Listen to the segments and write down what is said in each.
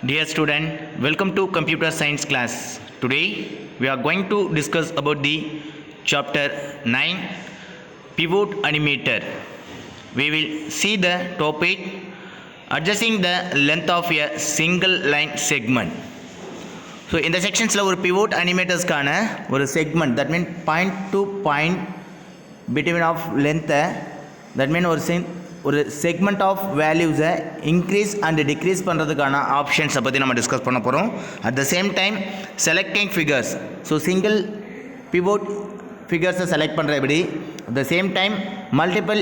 Dear student, welcome to computer science class. Today we are going to discuss about the chapter 9 pivot animator. We will see the topic adjusting the length of a single line segment. So in the sections ஒரு pivot animators கான ஒரு segment that means point to point between of length that means ஒரு segment of வேல்யூஸை increase and decrease பண்ணுறதுக்கான ஆப்ஷன்ஸை பற்றி நம்ம discuss பண்ண போகிறோம். At the same time selecting figures, so single pivot ஃபிகர்ஸை செலக்ட் பண்ணுற எப்படி, at the same time multiple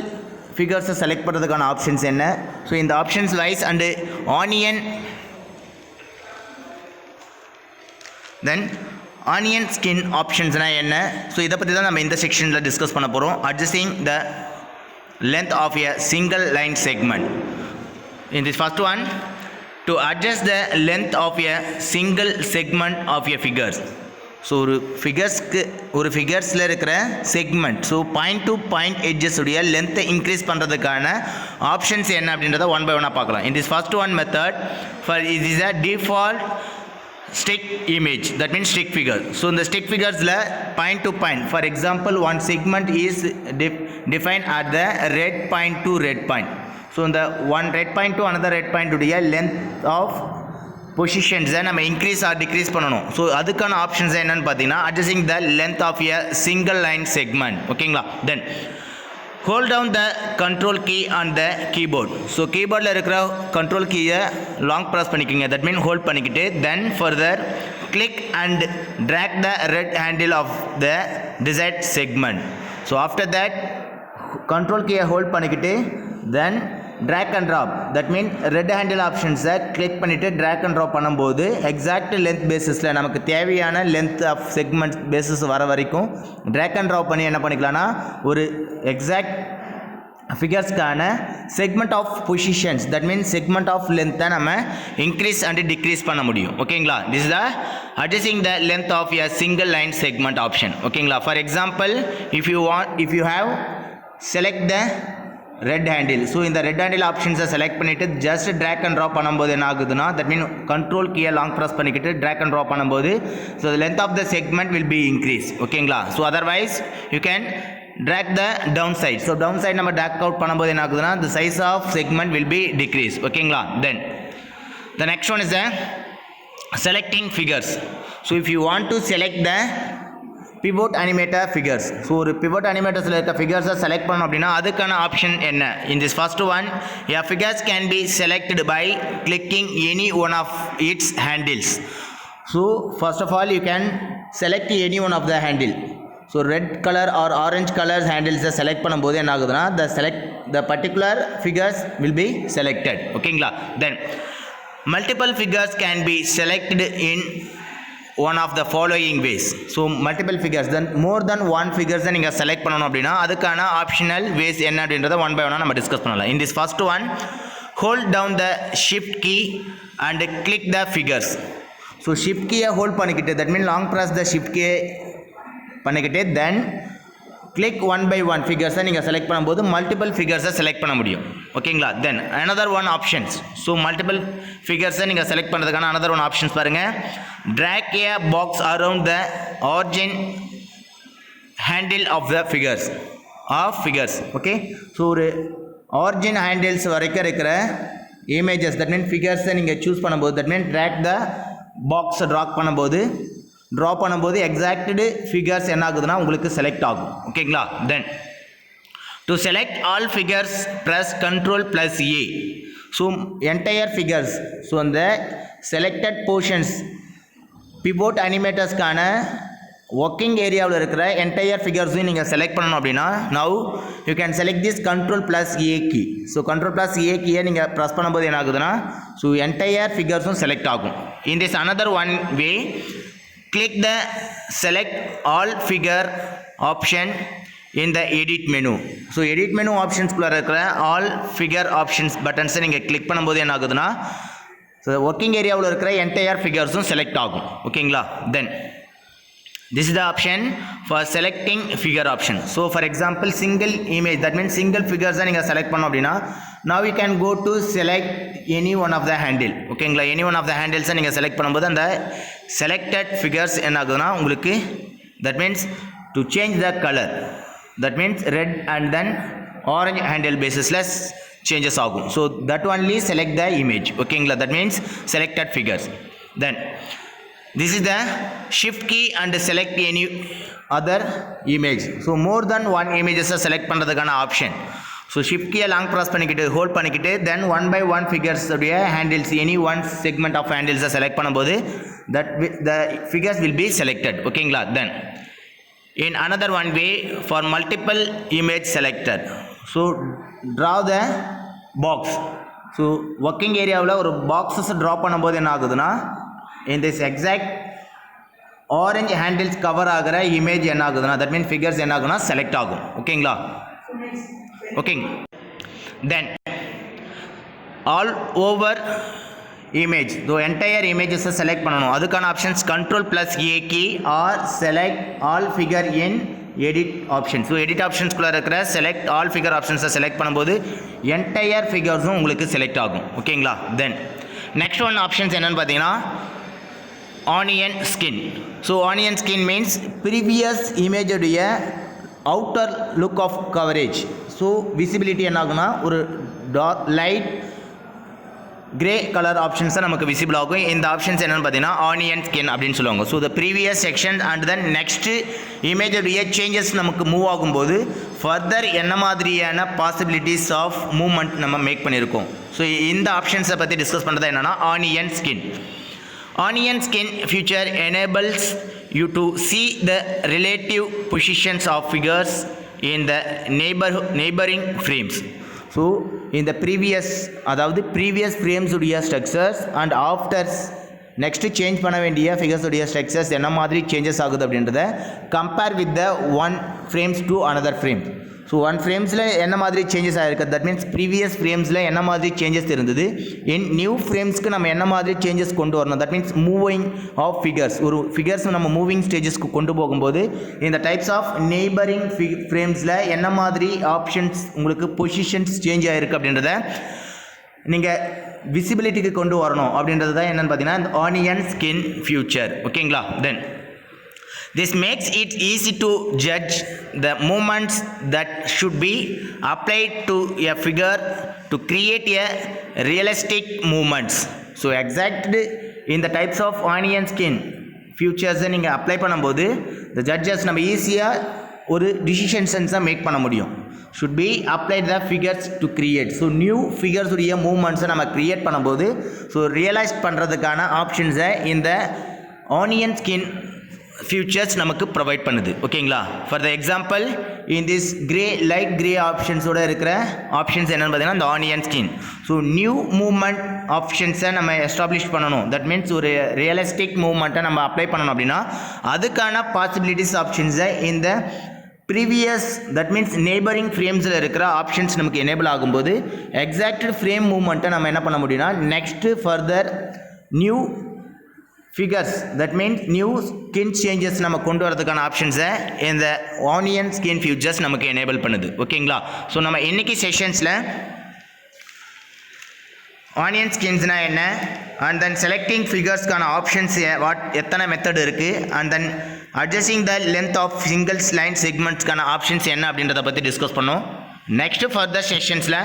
ஃபிகர்ஸை செலக்ட் பண்ணுறதுக்கான ஆப்ஷன்ஸ் என்ன, ஸோ இந்த options wise and onion skin ஆப்ஷன்ஸ்னால் என்ன, ஸோ இதை பற்றி தான் நம்ம இந்த செக்ஷனில் டிஸ்கஸ் பண்ண போகிறோம். Adjusting the length of a single line segment. In this first one, to adjust the length of a single segment of a figures. So ஒரு ஃபிகர்ஸில் இருக்கிற segment, so point to point edges உடைய லென்த்தை increase பண்ணுறதுக்கான options என்ன அப்படின்றத one by ஒன்னாக பார்க்கலாம். இன் this first one method for it is a default stick image, that means stick figure. So in the stick figures la point to point, for example one segment is defined at the red point to red point. So in the one red point to another red point udiya length of positions நம்ம increase or decrease பண்ணணும். So அதுக்கான options என்னன்னு பார்த்தீங்கன்னா adjusting the length of a single line segment. ஓகேங்களா? Then hold down the control key on the keyboard. So கீபோர்டில் இருக்கிற control கீயை long press பண்ணிக்கோங்க, தட் மீன் ஹோல்ட் பண்ணிக்கிட்டு then further click and drag the red handle of the desired segment. So after that control கீயை hold பண்ணிக்கிட்டு then drag and drop, that mean red handle ஆப்ஷன்ஸை click பண்ணிவிட்டு drag and drop பண்ணும்போது exact length பேசிஸில் நமக்கு தேவையான length of segment basis வர வரைக்கும் ட்ராக் அண்ட் ட்ராப் பண்ணி என்ன பண்ணிக்கலாம்னா ஒரு எக்ஸாக்ட் ஃபிகர்ஸ்க்கான segment of positions, that means segment of லென்த்தை நம்ம இன்க்ரீஸ் அண்ட் டிக்ரீஸ் பண்ண முடியும். ஓகேங்களா? This is the adjusting the length of a single line segment option. ஓகேங்களா? For example if you have select the red handle, so இந்த red handle ஆப்ஷன்ஸை select பண்ணிவிட்டு just drag and drop பண்ணும்போது என்ன ஆகுதுன்னா, தட் மீன் கண்ட்ரோல் கீயை long press பண்ணிக்கிட்டு drag and drop பண்ணும்போது so length of the segment will be increase. ஓகேங்களா? So otherwise you can drag the down side, so down side நம்ம drag out பண்ணும்போது என்ன ஆகுதுன்னா the size of segment will be decrease. ஓகேங்களா? Then the next one is the selecting figures. So if you want to select the pivot animator figures, so ஒரு pivot அனிமேட்டர்ஸில் இருக்க ஃபிகர்ஸை select பண்ணணும் அப்படின்னா அதுக்கான ஆப்ஷன் என்ன? இன் திஸ் ஃபர்ஸ்ட் ஒன் ய figures can be selected by clicking any one of its handles. So first of all you can select any one of the handle. So red colour or orange colours ஹேண்டில்ஸை select பண்ணும்போது என்ன ஆகுதுன்னா the particular figures will be selected. ஓகேங்களா? Then multiple figures can be selected in one of the following ways. So multiple figures then more than one ஃபிகர்ஸை நீங்கள் select பண்ணணும் அப்படின்னா அதுக்கான ஆப்ஷனல் வேஸ் என்ன அப்படின்றத ஒன் பை ஒன்னாக நம்ம டிஸ்கஸ் பண்ணலாம். In this first one hold down the shift key and click the figures. So shift கீயை ஹோல்ட் பண்ணிக்கிட்டு that mean long press the shift கீயை பண்ணிக்கிட்டு then click one by one ஃபிகர்ஸை நீங்கள் செலக்ட் பண்ணும்போது மல்டிபிள் ஃபிகர்ஸை செலக்ட் பண்ண முடியும். ஓகேங்களா? Then another one options, so multiple ஃபிகர்ஸை நீங்கள் செலக்ட் பண்ணுறதுக்கான அனதர் ஒன் ஆப்ஷன்ஸ் பாருங்கள். Drag a box around the origin handle of the figures. Okay, so ஒரு ஆரிஜின் ஹேண்டில்ஸ் வரைக்கும் இருக்கிற இமேஜஸ் தட் மீன் ஃபிகர்ஸை நீங்கள் சூஸ் பண்ணும்போது தட் மீன் ட்ராக் த பாக்ஸை ட்ரா பண்ணும்போது எக்ஸாக்டு ஃபிகர்ஸ் என்ன ஆகுதுன்னா உங்களுக்கு செலக்ட் ஆகும். ஓகேங்களா? Then to select all figures press control plus A. So entire figures, so அந்த செலக்டட் போர்ஷன்ஸ் பிவோட் அனிமேட்டர்ஸ்க்கான ஒர்க்கிங் ஏரியாவில் இருக்கிற என்டையர் ஃபிகர்ஸையும் நீங்கள் செலக்ட் பண்ணணும் அப்படின்னா now you can select this control plus A key. So control plus A கீயை நீங்கள் ப்ரெஸ் பண்ணும்போது என்ன ஆகுதுன்னா ஸோ என்டையர் ஃபிகர்ஸும் செலக்ட் ஆகும். In this another one way click the select all figure option in the edit menu. So edit menu ஆப்ஷன்ஸ்குள்ளே இருக்கிற all figure options பட்டன்ஸை நீங்கள் click பண்ணும்போது என்ன ஆகுதுன்னா ஸோ ஒர்க்கிங் ஏரியாவில் இருக்கிற என்டையர் ஃபிகர்ஸும் செலக்ட் ஆகும். ஓகேங்களா? தென் this is the option for selecting figure option. So for example single image, that means single figures நீங்கள் செலக்ட் பண்ணோம் அப்படின்னா now you can go to select any one of the handle. ஓகேங்களா, any one of the ஹேண்டில்ஸை நீங்கள் select பண்ணும்போது அந்த selected figures என்ன ஆகுதுன்னா உங்களுக்கு that means to change the colour, that means red and then orange handle பேசிஸில் changes ஆகும். So that only select the image. ஓகேங்களா, that means selected figures. Then this is the shift key and select any other image. So more than one images select பண்றதுக்கான option. So shift கீயை long press பண்ணிக்கிட்டு hold பண்ணிக்கிட்டு then one by one figures உடைய handles any one segment of ஹேண்டில்ஸை select பண்ணும்போது that the figures will be selected. ஓகேங்களா, then in another one way for multiple image selected, so draw the box. So working ஏரியாவில் ஒரு boxes draw பண்ணும்போது என்ன ஆகுதுன்னா in this exact orange handles cover ஆகிற image என்ன ஆகுதுன்னா தட் மீன் ஃபிகர்ஸ் என்ன ஆகுதுன்னா செலக்ட் ஆகும். ஓகேங்களா, ஓகேங்க. Then all over image though entire இமேஜஸை செலக்ட் பண்ணணும். அதுக்கான options Ctrl+A key or select all figure in edit option. So edit ஆப்ஷன்ஸ்குள்ளே இருக்கிற செலக்ட் ஆல் ஃபிகர் ஆப்ஷன்ஸை செலக்ட் பண்ணும்போது என்டையர் ஃபிகர்ஸும் உங்களுக்கு செலக்ட் ஆகும். ஓகேங்களா, தென் நெக்ஸ்ட் ஒன் ஆப்ஷன்ஸ் என்னென்னு பார்த்தீங்கன்னா onion skin. So onion skin means previous இமேஜுடைய outer look of coverage. So visibility என்ன ஆகுனா ஒரு டார்க் லைட் கிரே கலர் ஆப்ஷன்ஸாக நமக்கு விசிபிள் ஆகும். இந்த ஆப்ஷன்ஸ் என்னென்னு பார்த்தீங்கன்னா ஆனியன் ஸ்கின் அப்படின்னு சொல்லுவாங்க. So the previous section and then next இமேஜுடைய சேஞ்சஸ் நமக்கு மூவ் ஆகும்போது ஃபர்தர் என்ன மாதிரியான பாசிபிலிட்டிஸ் ஆஃப் மூவ்மெண்ட் நம்ம மேக் பண்ணியிருக்கோம். ஸோ இந்த ஆப்ஷன்ஸை பற்றி டிஸ்கஸ் பண்ணுறது என்னென்னா onion skin. Onion skin feature enables you to see the relative positions of figures in the neighboring frames. So in the previous frames உடைய structures and after next change பண்ண வேண்டிய figures உடைய structures என்ன மாதிரி changes ஆகுது அப்படின்றத compare with the one frames to another frame. So one ஃப்ரேம்ஸில் என்ன மாதிரி சேஞ்சஸ் ஆகிருக்கு, தட் மீன்ஸ் ப்ரீவியஸ் ஃப்ரேம்ஸில் என்ன மாதிரி சேஞ்சஸ் இருந்தது, இன் நியூ ஃப்ரேம்ஸ்க்கு நம்ம என்ன மாதிரி சேஞ்சஸ் கொண்டு வரணும். That means moving of figures, ஒரு ஃபிகர்ஸ் நம்ம மூவிங் ஸ்டேஜஸ்க்கு கொண்டு போகும்போது இந்த டைப்ஸ் ஆஃப் நெய்பரிங் ஃப்ரேம்ஸில் என்ன மாதிரி ஆப்ஷன்ஸ் உங்களுக்கு பொசிஷன்ஸ் சேஞ்ச் ஆகிருக்கு அப்படின்றத நீங்கள் விசிபிலிட்டிக்கு கொண்டு வரணும். அப்படின்றது தான் என்னென்னு பார்த்தீங்கன்னா இந்த ஆனியன் ஸ்கின் ஃபியூச்சர். ஓகேங்களா, தென் this makes it easy to judge the movements that should be applied to a figure to create a realistic movements. So exact in the types of onion skin features நீங்கள் apply பண்ணும்போது the judges நம்ம ஈஸியாக ஒரு டிசிஷன்ஸை make பண்ண முடியும். should be applied the figures to create. So new figures உடைய மூவ்மெண்ட்ஸை நம்ம create பண்ணும்போது ஸோ ரியலைஸ் பண்ணுறதுக்கான ஆப்ஷன்ஸை இந்த ஆனியன் ஸ்கின் ஃபியூச்சர்ஸ் நமக்கு ப்ரொவைட் பண்ணுது. ஓகேங்களா, for the example in this grey light grey ஆப்ஷன்ஸோடு இருக்கிற ஆப்ஷன்ஸ் என்னென்னு பார்த்தீங்கன்னா இந்த onion skin. So new movement ஆப்ஷன்ஸை நம்ம எஸ்டாப்ளிஷ் பண்ணணும். தட் மீன்ஸ் ஒரு ரியலிஸ்டிக் மூவ்மெண்ட்டை நம்ம அப்ளை பண்ணணும் அப்படின்னா அதுக்கான பாசிபிலிட்டிஸ் ஆப்ஷன்ஸை இந்த ப்ரீவியஸ் தட் மீன்ஸ் நெய்பரிங் ஃப்ரேம்ஸில் இருக்கிற ஆப்ஷன்ஸ் நமக்கு எனேபிள் ஆகும்போது எக்ஸாக்ட் ஃப்ரேம் மூவ்மெண்ட்டை நம்ம என்ன பண்ண முடியும்னா next further new figures that means new skin changes நம்ம கொண்டு வரதுக்கான ஆப்ஷன்ஸை இந்த ஆனியன் ஸ்கின் ஃபியூச்சர்ஸ் நமக்கு எனேபிள் பண்ணுது. ஓகேங்களா, ஸோ நம்ம இன்றைக்கி செஷன்ஸில் ஆனியன் ஸ்கின்ஸ்னால் என்ன அண்ட் தென் செலக்டிங் ஃபிகர்ஸ்க்கான ஆப்ஷன்ஸ் எத்தனை மெத்தட் இருக்குது and then adjusting the length of singles line செக்மெண்ட்ஸ்க்கான ஆப்ஷன்ஸ் என்ன அப்படின்றத பற்றி டிஸ்கஸ் பண்ணோம். நெக்ஸ்ட்டு ஃபர்தர் செஷன்ஸில்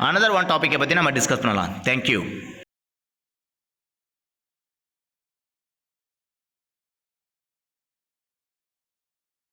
அனதர் ஒன் டாப்பிக்கை பற்றி நம்ம டிஸ்கஸ் பண்ணலாம். தேங்க்யூ.